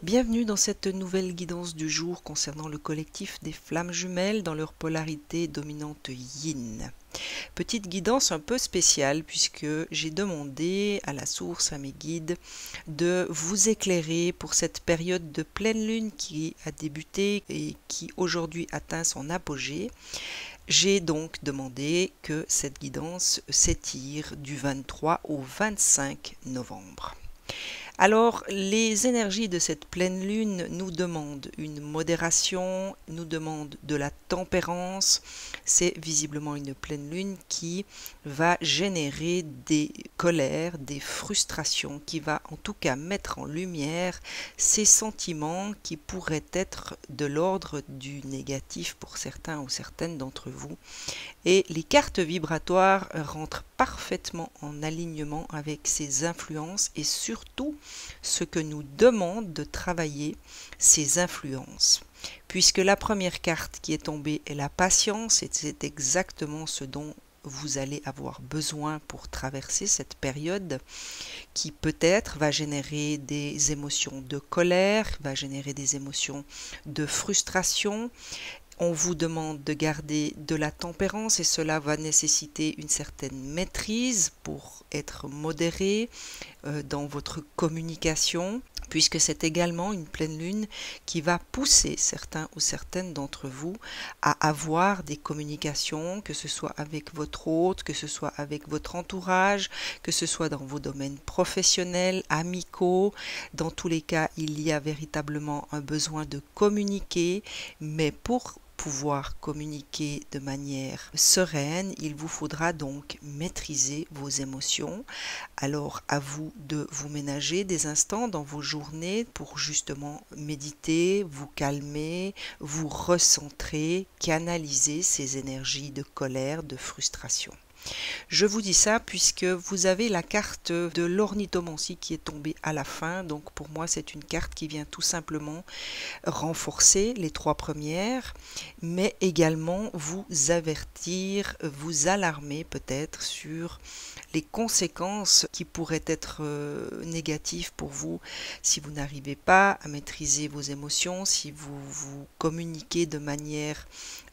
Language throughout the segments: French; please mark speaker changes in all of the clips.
Speaker 1: Bienvenue dans cette nouvelle guidance du jour concernant le collectif des flammes jumelles dans leur polarité dominante yin. Petite guidance un peu spéciale puisque j'ai demandé à la source, à mes guides, de vous éclairer pour cette période de pleine lune qui a débuté et qui aujourd'hui atteint son apogée. J'ai donc demandé que cette guidance s'étire du 23 au 25 novembre. Alors, les énergies de cette pleine lune nous demandent une modération, nous demandent de la tempérance. C'est visiblement une pleine lune qui va générer des colères, des frustrations, qui va en tout cas mettre en lumière ces sentiments qui pourraient être de l'ordre du négatif pour certains ou certaines d'entre vous. Et les cartes vibratoires rentrent parfaitement en alignement avec ces influences et surtout ce que nous demande de travailler ces influences. Puisque la première carte qui est tombée est la patience et c'est exactement ce dont vous allez avoir besoin pour traverser cette période qui peut-être va générer des émotions de colère, va générer des émotions de frustration. On vous demande de garder de la tempérance et cela va nécessiter une certaine maîtrise pour être modéré dans votre communication, puisque c'est également une pleine lune qui va pousser certains ou certaines d'entre vous à avoir des communications, que ce soit avec votre hôte, que ce soit avec votre entourage, que ce soit dans vos domaines professionnels, amicaux. Dans tous les cas, il y a véritablement un besoin de communiquer, mais pour pouvoir communiquer de manière sereine, il vous faudra donc maîtriser vos émotions. Alors à vous de vous ménager des instants dans vos journées pour justement méditer, vous calmer, vous recentrer, canaliser ces énergies de colère, de frustration. Je vous dis ça puisque vous avez la carte de l'ornithomancie qui est tombée à la fin. Donc pour moi, c'est une carte qui vient tout simplement renforcer les trois premières, mais également vous avertir, vous alarmer peut-être sur les conséquences qui pourraient être négatives pour vous si vous n'arrivez pas à maîtriser vos émotions, si vous vous communiquez de manière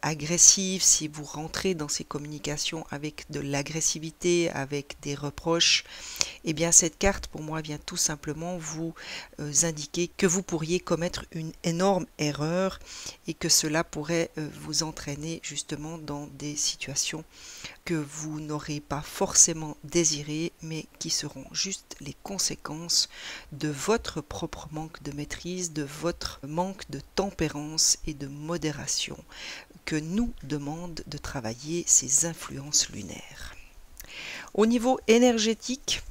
Speaker 1: agressive, si vous rentrez dans ces communications avec de l'agressivité, avec des reproches, eh bien cette carte pour moi vient tout simplement vous indiquer que vous pourriez commettre une énorme erreur et que cela pourrait vous entraîner justement dans des situations que vous n'aurez pas forcément désirées, mais qui seront juste les conséquences de votre propre manque de maîtrise, de votre manque de tempérance et de modération que nous demande de travailler ces influences lunaires. Au niveau énergétique,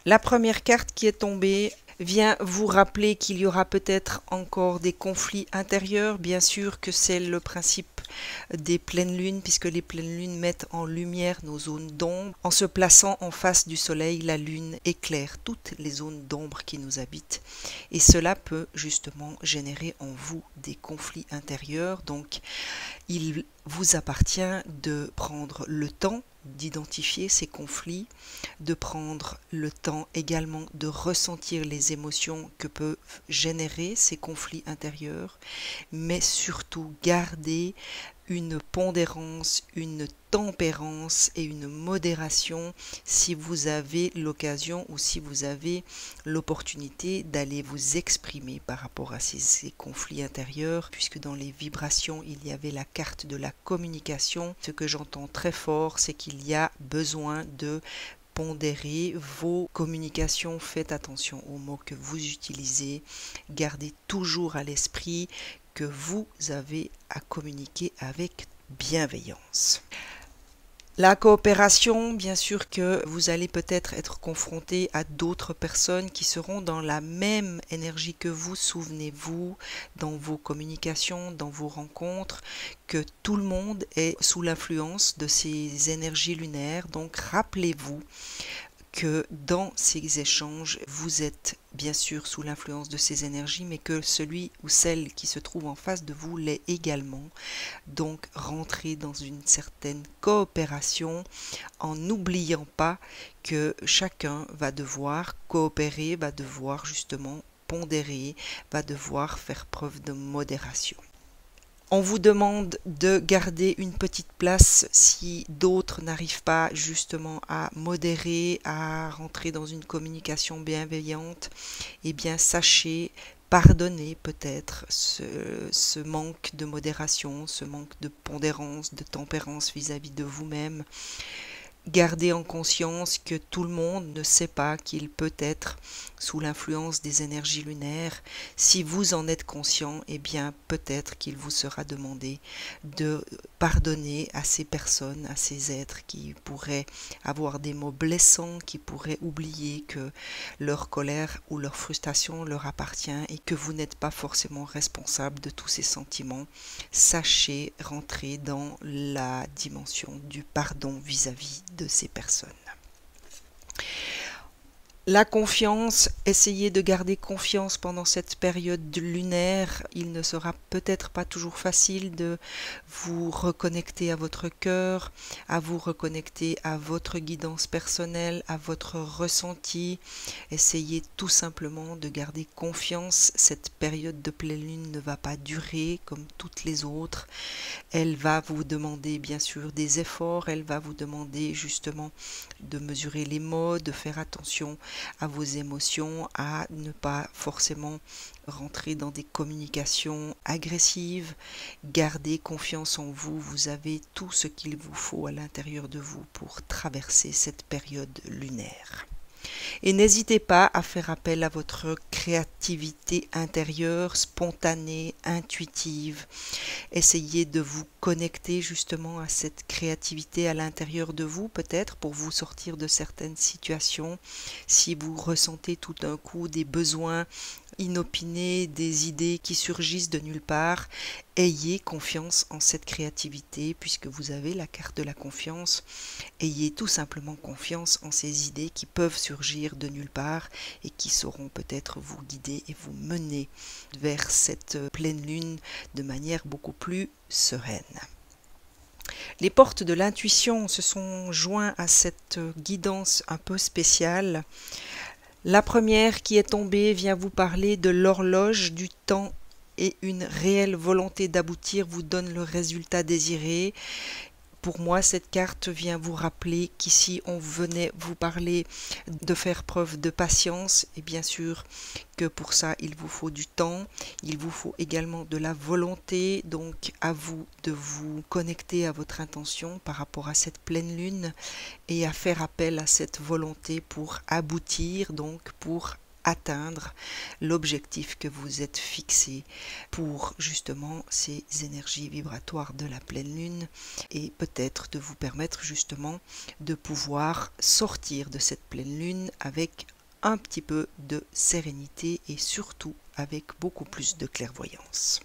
Speaker 1: la première carte qui est tombée vient vous rappeler qu'il y aura peut-être encore des conflits intérieurs. Bien sûr que c'est le principe des pleines lunes, puisque les pleines lunes mettent en lumière nos zones d'ombre. En se plaçant en face du soleil, la lune éclaire toutes les zones d'ombre qui nous habitent. Et cela peut justement générer en vous des conflits intérieurs. Donc, il vous appartient de prendre le temps d'identifier ces conflits, de prendre le temps également de ressentir les émotions que peuvent générer ces conflits intérieurs, mais surtout garder une pondérance, une tempérance et une modération si vous avez l'occasion ou si vous avez l'opportunité d'aller vous exprimer par rapport à ces conflits intérieurs, puisque dans les vibrations il y avait la carte de la communication. Ce que j'entends très fort, c'est qu'il y a besoin de pondérer vos communications, faites attention aux mots que vous utilisez, gardez toujours à l'esprit que vous avez à communiquer avec bienveillance. La coopération, bien sûr que vous allez peut-être être confronté à d'autres personnes qui seront dans la même énergie que vous. Souvenez-vous, dans vos communications, dans vos rencontres, que tout le monde est sous l'influence de ces énergies lunaires. Donc rappelez-vous que dans ces échanges, vous êtes bien sûr sous l'influence de ces énergies, mais que celui ou celle qui se trouve en face de vous l'est également. Donc, rentrez dans une certaine coopération en n'oubliant pas que chacun va devoir coopérer, va devoir justement pondérer, va devoir faire preuve de modération. On vous demande de garder une petite place si d'autres n'arrivent pas justement à modérer, à rentrer dans une communication bienveillante. Eh bien, sachez pardonner peut-être ce manque de modération, ce manque de pondérance, de tempérance vis-à-vis de vous-même. Gardez en conscience que tout le monde ne sait pas qu'il peut être sous l'influence des énergies lunaires. Si vous en êtes conscient, eh bien peut-être qu'il vous sera demandé de pardonner à ces personnes, à ces êtres qui pourraient avoir des mots blessants, qui pourraient oublier que leur colère ou leur frustration leur appartient et que vous n'êtes pas forcément responsable de tous ces sentiments. Sachez rentrer dans la dimension du pardon vis-à-vis de ces personnes. La confiance, essayez de garder confiance pendant cette période lunaire. Il ne sera peut-être pas toujours facile de vous reconnecter à votre cœur, à vous reconnecter à votre guidance personnelle, à votre ressenti. Essayez tout simplement de garder confiance. Cette période de pleine lune ne va pas durer comme toutes les autres. Elle va vous demander bien sûr des efforts, elle va vous demander justement de mesurer les mots, de faire attention à vos émotions, à ne pas forcément rentrer dans des communications agressives. Gardez confiance en vous, vous avez tout ce qu'il vous faut à l'intérieur de vous pour traverser cette période lunaire. Et n'hésitez pas à faire appel à votre créativité intérieure, spontanée, intuitive. Essayez de vous connecter justement à cette créativité à l'intérieur de vous, peut-être pour vous sortir de certaines situations. Si vous ressentez tout d'un coup des besoins inopinés, des idées qui surgissent de nulle part, ayez confiance en cette créativité puisque vous avez la carte de la confiance. Ayez tout simplement confiance en ces idées qui peuvent surgir de nulle part et qui sauront peut-être vous guider et vous mener vers cette pleine lune de manière beaucoup plus sereine. Les portes de l'intuition se sont joints à cette guidance un peu spéciale. La première qui est tombée vient vous parler de l'horloge du temps et une réelle volonté d'aboutir vous donne le résultat désiré. Pour moi, cette carte vient vous rappeler qu'ici, on venait vous parler de faire preuve de patience et bien sûr que pour ça, il vous faut du temps, il vous faut également de la volonté, donc à vous de vous connecter à votre intention par rapport à cette pleine lune et à faire appel à cette volonté pour aboutir, donc pour atteindre l'objectif que vous êtes fixé pour justement ces énergies vibratoires de la pleine lune et peut-être de vous permettre justement de pouvoir sortir de cette pleine lune avec un petit peu de sérénité et surtout avec beaucoup plus de clairvoyance.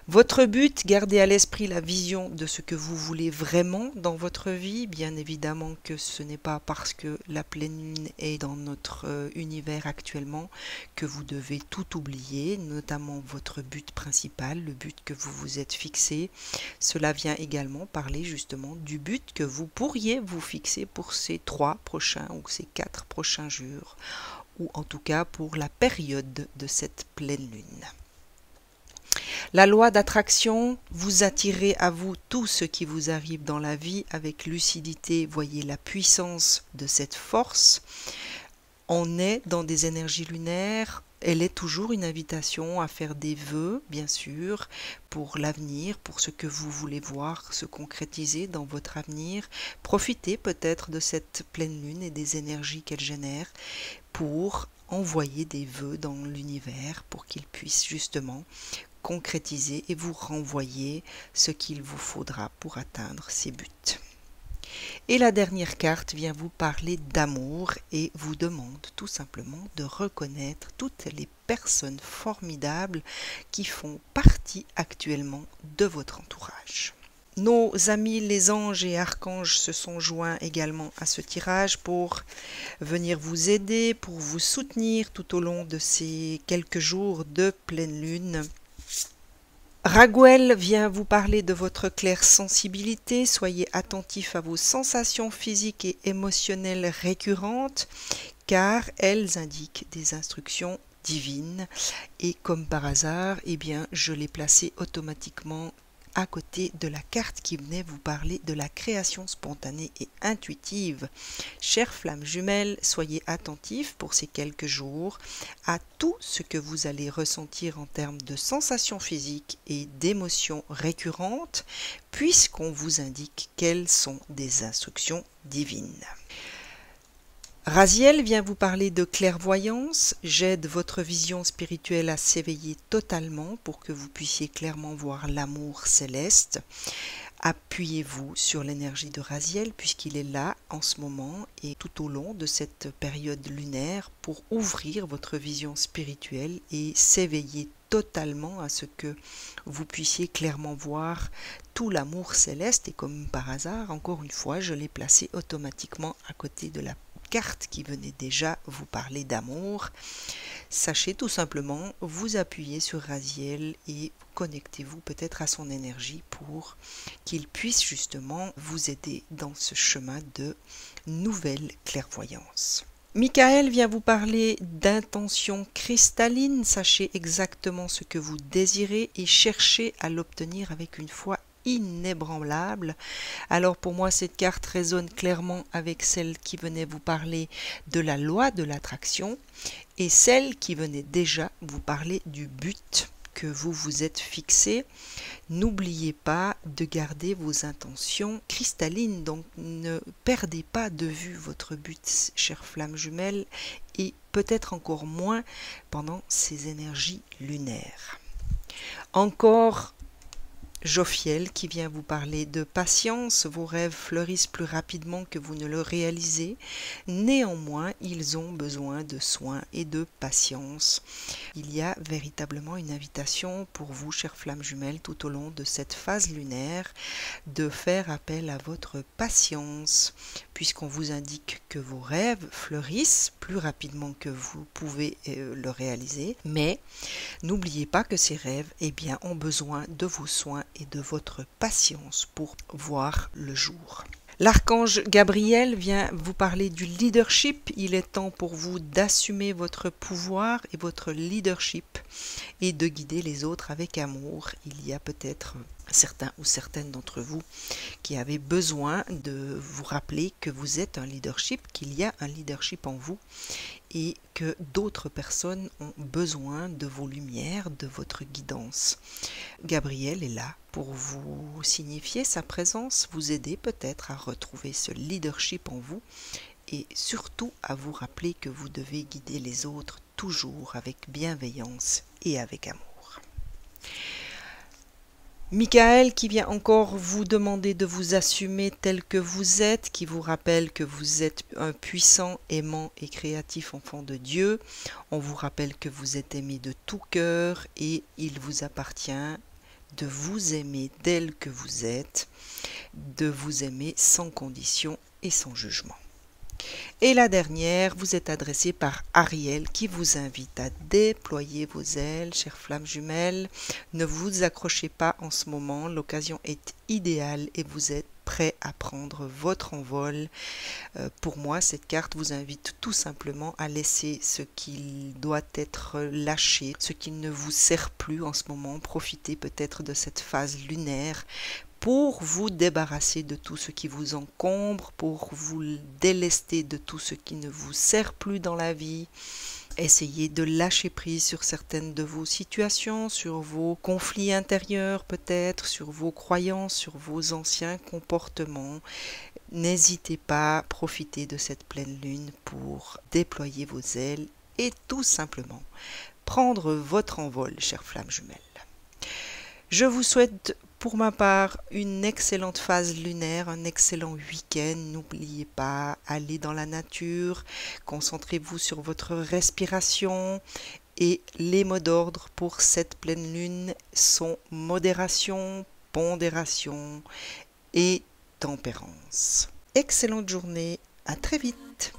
Speaker 1: Votre but, gardez à l'esprit la vision de ce que vous voulez vraiment dans votre vie. Bien évidemment que ce n'est pas parce que la pleine lune est dans notre univers actuellement que vous devez tout oublier, notamment votre but principal, le but que vous vous êtes fixé. Cela vient également parler justement du but que vous pourriez vous fixer pour ces 3 prochains ou ces 4 prochains jours, ou en tout cas pour la période de cette pleine lune. La loi d'attraction, vous attirez à vous tout ce qui vous arrive dans la vie avec lucidité. Voyez la puissance de cette force. On est dans des énergies lunaires. Elle est toujours une invitation à faire des vœux, bien sûr, pour l'avenir, pour ce que vous voulez voir se concrétiser dans votre avenir. Profitez peut-être de cette pleine lune et des énergies qu'elle génère pour envoyer des vœux dans l'univers pour qu'il puisse justement concrétiser et vous renvoyer ce qu'il vous faudra pour atteindre ces buts. Et la dernière carte vient vous parler d'amour et vous demande tout simplement de reconnaître toutes les personnes formidables qui font partie actuellement de votre entourage. Nos amis les anges et archanges se sont joints également à ce tirage pour venir vous aider, pour vous soutenir tout au long de ces quelques jours de pleine lune. Raguel vient vous parler de votre claire sensibilité. Soyez attentif à vos sensations physiques et émotionnelles récurrentes car elles indiquent des instructions divines et comme par hasard, eh bien, je l'ai placé automatiquement à côté de la carte qui venait vous parler de la création spontanée et intuitive. Chères flammes jumelles, soyez attentifs pour ces quelques jours à tout ce que vous allez ressentir en termes de sensations physiques et d'émotions récurrentes, puisqu'on vous indique quelles sont des instructions divines. Raziel vient vous parler de clairvoyance. J'aide votre vision spirituelle à s'éveiller totalement pour que vous puissiez clairement voir l'amour céleste. Appuyez-vous sur l'énergie de Raziel puisqu'il est là en ce moment et tout au long de cette période lunaire pour ouvrir votre vision spirituelle et s'éveiller totalement à ce que vous puissiez clairement voir tout l'amour céleste. Et comme par hasard, encore une fois, je l'ai placé automatiquement à côté de la carte qui venait déjà vous parler d'amour. Sachez tout simplement vous appuyer sur Raziel et connectez-vous peut-être à son énergie pour qu'il puisse justement vous aider dans ce chemin de nouvelle clairvoyance. Michael vient vous parler d'intention cristalline. Sachez exactement ce que vous désirez et cherchez à l'obtenir avec une foi inébranlable. Alors pour moi cette carte résonne clairement avec celle qui venait vous parler de la loi de l'attraction et celle qui venait déjà vous parler du but que vous vous êtes fixé. N'oubliez pas de garder vos intentions cristallines, donc ne perdez pas de vue votre but, chères flammes jumelles, et peut-être encore moins pendant ces énergies lunaires. Encore Jophiel qui vient vous parler de patience. Vos rêves fleurissent plus rapidement que vous ne le réalisez. Néanmoins, ils ont besoin de soins et de patience. Il y a véritablement une invitation pour vous, chères flammes jumelles, tout au long de cette phase lunaire, de faire appel à votre patience, puisqu'on vous indique que vos rêves fleurissent plus rapidement que vous pouvez le réaliser. Mais n'oubliez pas que ces rêves, eh bien, ont besoin de vos soins et de votre patience pour voir le jour. L'archange Gabriel vient vous parler du leadership. Il est temps pour vous d'assumer votre pouvoir et votre leadership et de guider les autres avec amour. Il y a peut-être certains ou certaines d'entre vous qui avez besoin de vous rappeler que vous êtes un leadership, qu'il y a un leadership en vous et que d'autres personnes ont besoin de vos lumières, de votre guidance. Gabriel est là pour vous signifier sa présence, vous aider peut-être à retrouver ce leadership en vous et surtout à vous rappeler que vous devez guider les autres toujours avec bienveillance et avec amour. Michael qui vient encore vous demander de vous assumer tel que vous êtes, qui vous rappelle que vous êtes un puissant, aimant et créatif enfant de Dieu. On vous rappelle que vous êtes aimé de tout cœur et il vous appartient de vous aimer tel que vous êtes, de vous aimer sans condition et sans jugement. Et la dernière vous est adressée par Ariel qui vous invite à déployer vos ailes, chères flammes jumelles. Ne vous accrochez pas en ce moment, l'occasion est idéale et vous êtes prêt à prendre votre envol. Pour moi, cette carte vous invite tout simplement à laisser ce qui doit être lâché, ce qui ne vous sert plus en ce moment. Profitez peut-être de cette phase lunaire pour vous débarrasser de tout ce qui vous encombre, pour vous délester de tout ce qui ne vous sert plus dans la vie. Essayez de lâcher prise sur certaines de vos situations, sur vos conflits intérieurs peut-être, sur vos croyances, sur vos anciens comportements. N'hésitez pas à profiter de cette pleine lune pour déployer vos ailes et tout simplement prendre votre envol, chères flammes jumelles. Je vous souhaite pour ma part une excellente phase lunaire, un excellent week-end. N'oubliez pas, allez dans la nature, concentrez-vous sur votre respiration et les mots d'ordre pour cette pleine lune sont modération, pondération et tempérance. Excellente journée, à très vite.